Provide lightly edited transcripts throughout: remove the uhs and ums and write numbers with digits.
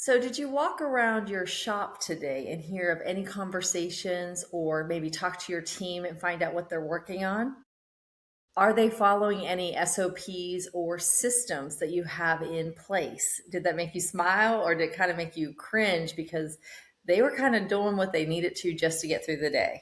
So, did you walk around your shop today and hear of any conversations or maybe talk to your team and find out what they're working on? Are they following any SOPs or systems that you have in place? Did that make you smile or did it kind of make you cringe because they were kind of doing what they needed to just to get through the day?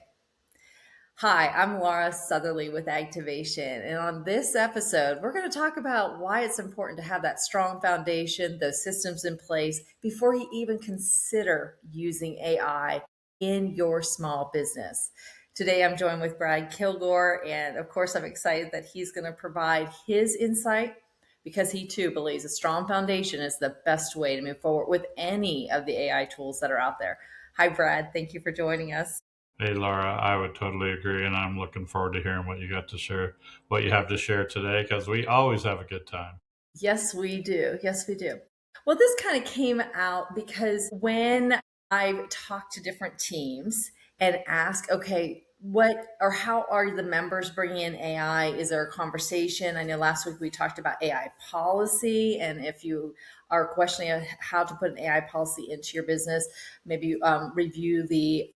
Hi, I'm Laura Sutherly with Agtivation. And on this episode, we're going to talk about why it's important to have that strong foundation, those systems in place before you even consider using AI in your small business. Today, I'm joined with Brad Killgore. And of course, I'm excited that he's going to provide his insight because he too believes a strong foundation is the best way to move forward with any of the AI tools that are out there. Hi, Brad. Thank you for joining us. Hey Laura, I would totally agree, and I'm looking forward to hearing what you got to share, what you have to share today, because we always have a good time. Yes, we do. Yes, we do. Well, this kind of came out because when I talk to different teams and ask, okay, what or how are the members bringing in AI? Is there a conversation? I know last week we talked about AI policy, and if you are questioning how to put an AI policy into your business, maybe review the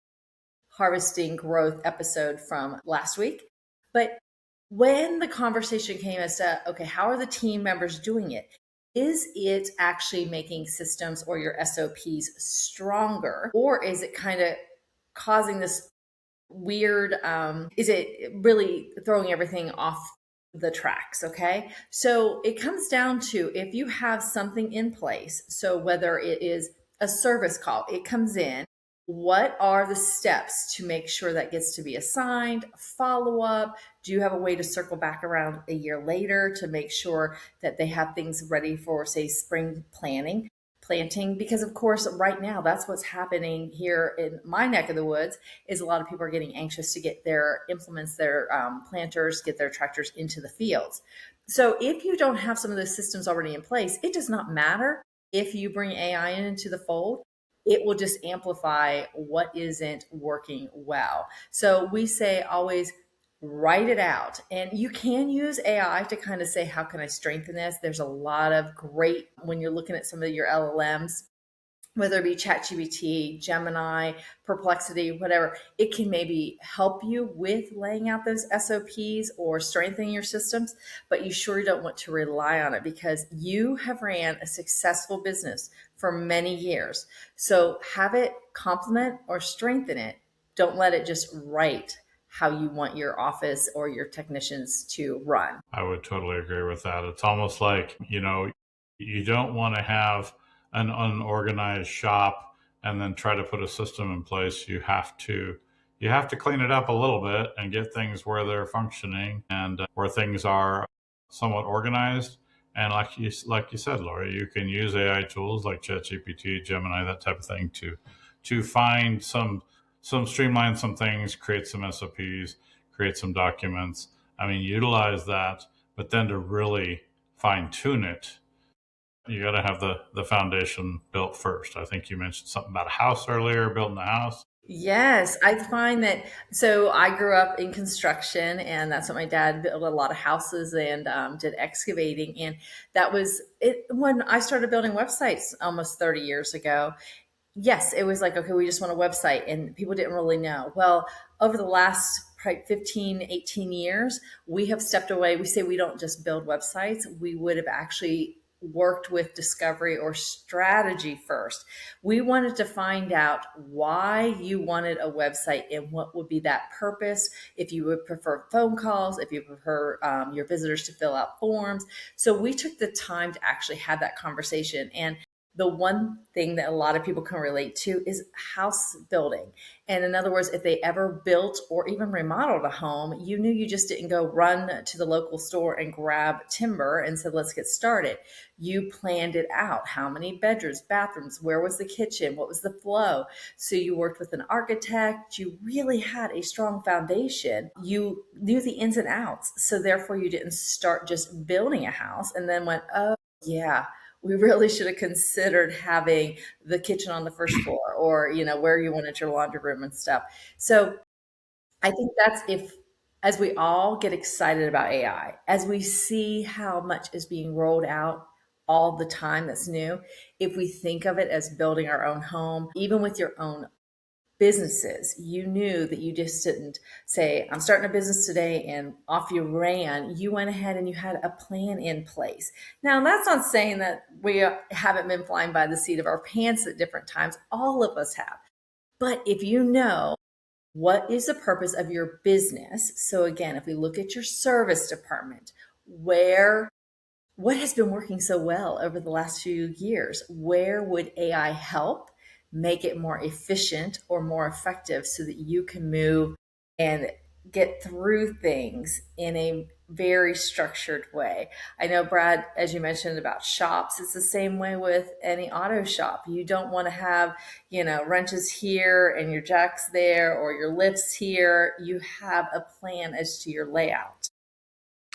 harvesting growth episode from last week. But when the conversation came as to, okay, how are the team members doing it? Is it actually making systems or your SOPs stronger? Or is it kind of causing this weird, is it really throwing everything off the tracks? Okay. So it comes down to if you have something in place. So whether it is a service call, it comes in, what are the steps to make sure that gets to be assigned, follow up? Do you have a way to circle back around a year later to make sure that they have things ready for, say, spring planting? Because of course, right now, that's what's happening here in my neck of the woods is a lot of people are getting anxious to get their implements, their planters, get their tractors into the fields. So if you don't have some of those systems already in place, it does not matter if you bring AI into the fold, it will just amplify what isn't working well. So we say always write it out. And you can use AI to kind of say, how can I strengthen this? There's a lot of great, when you're looking at some of your LLMs, whether it be ChatGPT, Gemini, Perplexity, whatever, it can maybe help you with laying out those SOPs or strengthening your systems, but you sure don't want to rely on it because you have ran a successful business for many years. So have it complement or strengthen it. Don't let it just write how you want your office or your technicians to run. I would totally agree with that. It's almost like, you don't want to have an unorganized shop and then try to put a system in place. You have to clean it up a little bit and get things where they're functioning and where things are somewhat organized. And like you said, Laura, you can use AI tools like ChatGPT, Gemini, that type of thing to find streamline some things, create some SOPs, create some documents. I mean, utilize that, but then to really fine tune it, you got to have the foundation built first. I think you mentioned something about a house earlier, building a house. Yes, I find that. So I grew up in construction, and that's what my dad built a lot of houses and did excavating. And that was it when I started building websites almost 30 years ago. Yes, it was like, okay, we just want a website, and people didn't really know. Well, over the last probably 15, 18 years, we have stepped away. We say we don't just build websites, we would have actually worked with discovery or strategy first. We wanted to find out why you wanted a website and what would be that purpose. If you would prefer phone calls, if you prefer your visitors to fill out forms. So we took the time to actually have that conversation. And the one thing that a lot of people can relate to is house building. And in other words, if they ever built or even remodeled a home, you knew you just didn't go run to the local store and grab timber and said, let's get started. You planned it out. How many bedrooms, bathrooms, where was the kitchen? What was the flow? So you worked with an architect. You really had a strong foundation. You knew the ins and outs. So therefore you didn't start just building a house and then went, oh, yeah, we really should have considered having the kitchen on the first floor or, where you wanted your laundry room and stuff. So I think that's if, as we all get excited about AI, as we see how much is being rolled out all the time that's new. If we think of it as building our own home, even with your own businesses, you knew that you just didn't say, I'm starting a business today and off you ran. You went ahead and you had a plan in place. Now, that's not saying that we haven't been flying by the seat of our pants at different times. All of us have. But if you know what is the purpose of your business, so again, if we look at your service department, what has been working so well over the last few years? Where would AI help make it more efficient or more effective so that you can move and get through things in a very structured way? I know, Brad, as you mentioned about shops, it's the same way with any auto shop. You don't want to have, wrenches here and your jacks there or your lifts here. You have a plan as to your layout.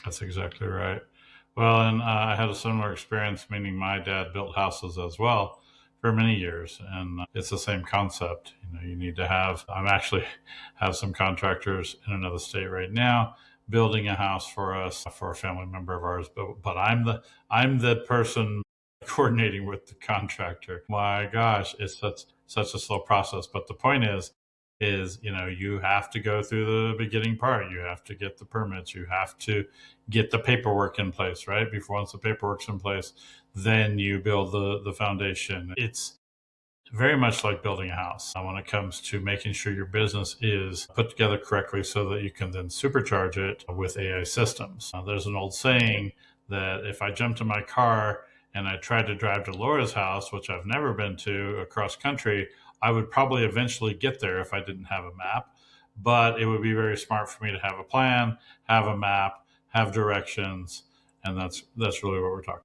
That's exactly right. Well, and I had a similar experience, meaning my dad built houses as well for many years, and it's the same concept. You need to have. I'm actually have some contractors in another state right now building a house for us for a family member of ours, but I'm the person coordinating with the contractor. My gosh, it's such a slow process. But the point is you have to go through the beginning part. You have to get the permits. You have to get the paperwork in place, right? Before once the paperwork's in place, then you build the foundation. It's very much like building a house when it comes to making sure your business is put together correctly so that you can then supercharge it with AI systems. There's an old saying that if I jumped in my car and I tried to drive to Laura's house, which I've never been to, across country, I would probably eventually get there if I didn't have a map. But it would be very smart for me to have a plan, have a map, have directions, and that's really what we're talking.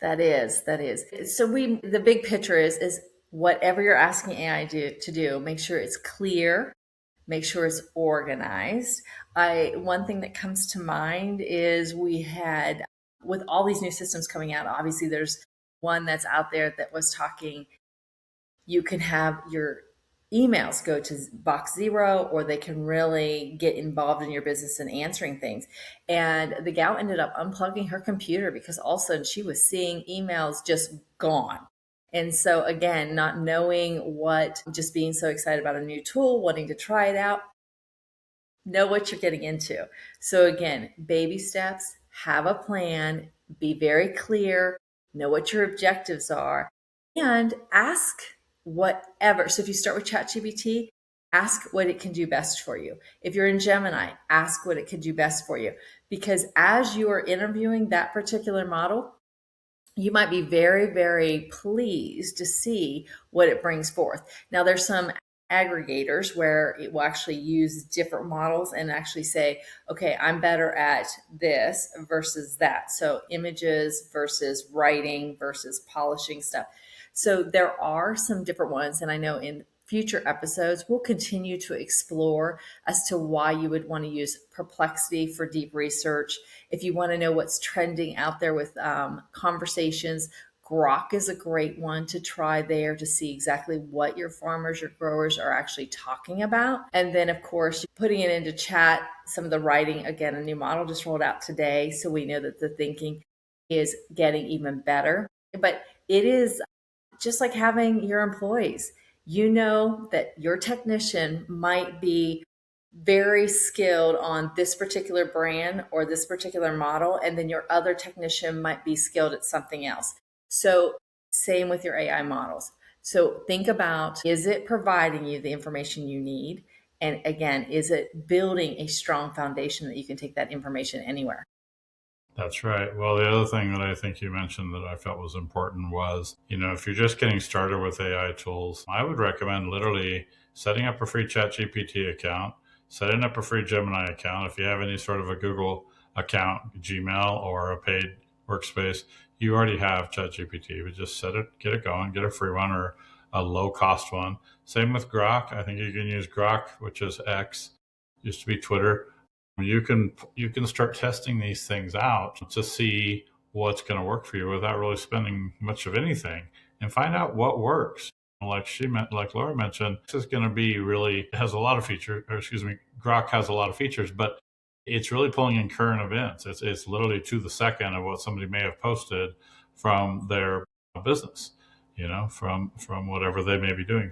That is, that is. So the big picture is whatever you're asking AI to do, make sure it's clear, make sure it's organized. One thing that comes to mind is we had, with all these new systems coming out, obviously there's one that's out there that was talking, you can have your emails go to box zero, or they can really get involved in your business and answering things. And the gal ended up unplugging her computer because all of a sudden she was seeing emails just gone. And so, again, not knowing what, just being so excited about a new tool, wanting to try it out, know what you're getting into. So, again, baby steps, have a plan, be very clear, know what your objectives are, and ask whatever. So if you start with ChatGPT, ask what it can do best for you. If you're in Gemini, ask what it can do best for you. Because as you are interviewing that particular model, you might be very, very pleased to see what it brings forth. Now, there's some aggregators where it will actually use different models and actually say, okay, I'm better at this versus that. So images versus writing versus polishing stuff. So there are some different ones. And I know in future episodes, we'll continue to explore as to why you would want to use Perplexity for deep research. If you want to know what's trending out there with conversations, Grok is a great one to try there to see exactly what your farmers, your growers are actually talking about. And then, of course, putting it into chat, some of the writing, again, a new model just rolled out today. So we know that the thinking is getting even better. But it is just like having your employees. You know that your technician might be very skilled on this particular brand or this particular model, and then your other technician might be skilled at something else. So same with your AI models. So think about, is it providing you the information you need? And again, is it building a strong foundation that you can take that information anywhere? That's right. Well, the other thing that I think you mentioned that I felt was important was, if you're just getting started with AI tools, I would recommend literally setting up a free ChatGPT account, setting up a free Gemini account. If you have any sort of a Google account, Gmail, or a paid workspace, you already have ChatGPT. But just get it going, get a free one or a low cost one. Same with Grok. I think you can use Grok, which is X, used to be Twitter. You can start testing these things out to see what's going to work for you without really spending much of anything, and find out what works. Like Laura mentioned, this is going to be really has a lot of features. Or excuse me, Grok has a lot of features, but it's really pulling in current events. It's literally to the second of what somebody may have posted from their business, from whatever they may be doing.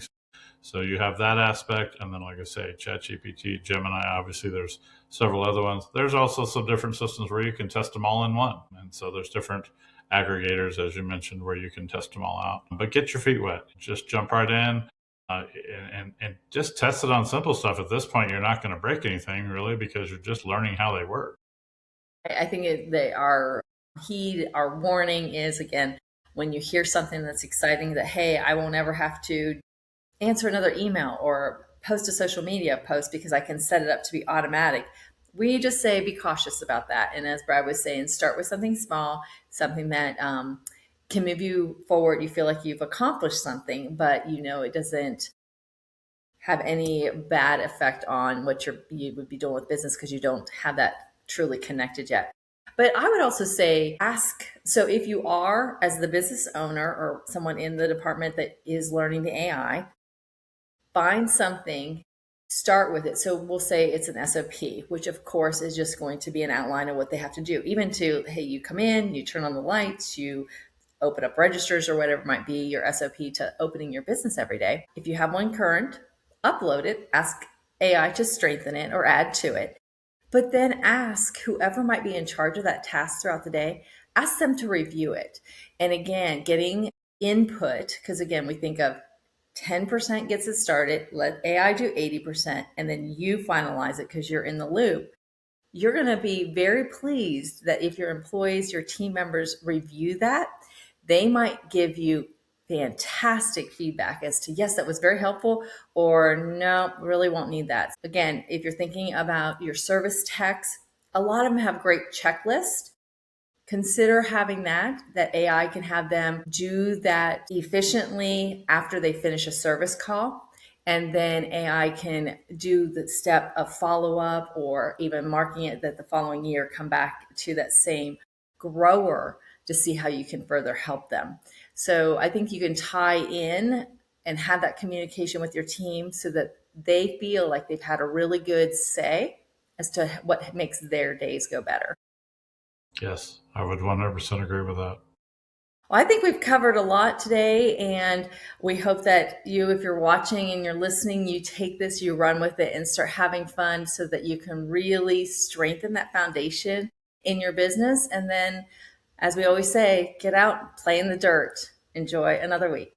So you have that aspect, and then, like I say, ChatGPT, Gemini. Obviously, there's several other ones. There's also some different systems where you can test them all in one, and so there's different aggregators, as you mentioned, where you can test them all out. But get your feet wet. Just jump right in, and just test it on simple stuff. At this point, you're not going to break anything really, because you're just learning how they work. I think our warning is, again, when you hear something that's exciting, that, hey, I won't ever have to answer another email or post a social media post because I can set it up to be automatic. We just say be cautious about that. And as Brad was saying, start with something small, something that can move you forward. You feel like you've accomplished something, but it doesn't have any bad effect on what you would be doing with business, because you don't have that truly connected yet. But I would also say ask. So if you are, as the business owner or someone in the department that is learning the AI, find something, start with it. So we'll say it's an SOP, which of course is just going to be an outline of what they have to do. Even to, hey, you come in, you turn on the lights, you open up registers, or whatever might be your SOP to opening your business every day. If you have one current, upload it, ask AI to strengthen it or add to it. But then ask whoever might be in charge of that task throughout the day, ask them to review it. And again, getting input, because again, we think of 10% gets it started, let AI do 80%, and then you finalize it because you're in the loop. You're going to be very pleased that if your employees, your team members review that, they might give you fantastic feedback as to, yes, that was very helpful, or no, really won't need that. Again, if you're thinking about your service techs, a lot of them have great checklists. Consider having that AI can have them do that efficiently after they finish a service call. And then AI can do the step of follow up, or even marking it that the following year come back to that same grower to see how you can further help them. So I think you can tie in and have that communication with your team so that they feel like they've had a really good say as to what makes their days go better. Yes, I would 100% agree with that. Well, I think we've covered a lot today, and we hope that you, if you're watching and you're listening, you take this, you run with it, and start having fun so that you can really strengthen that foundation in your business. And then, as we always say, get out, play in the dirt, enjoy another week.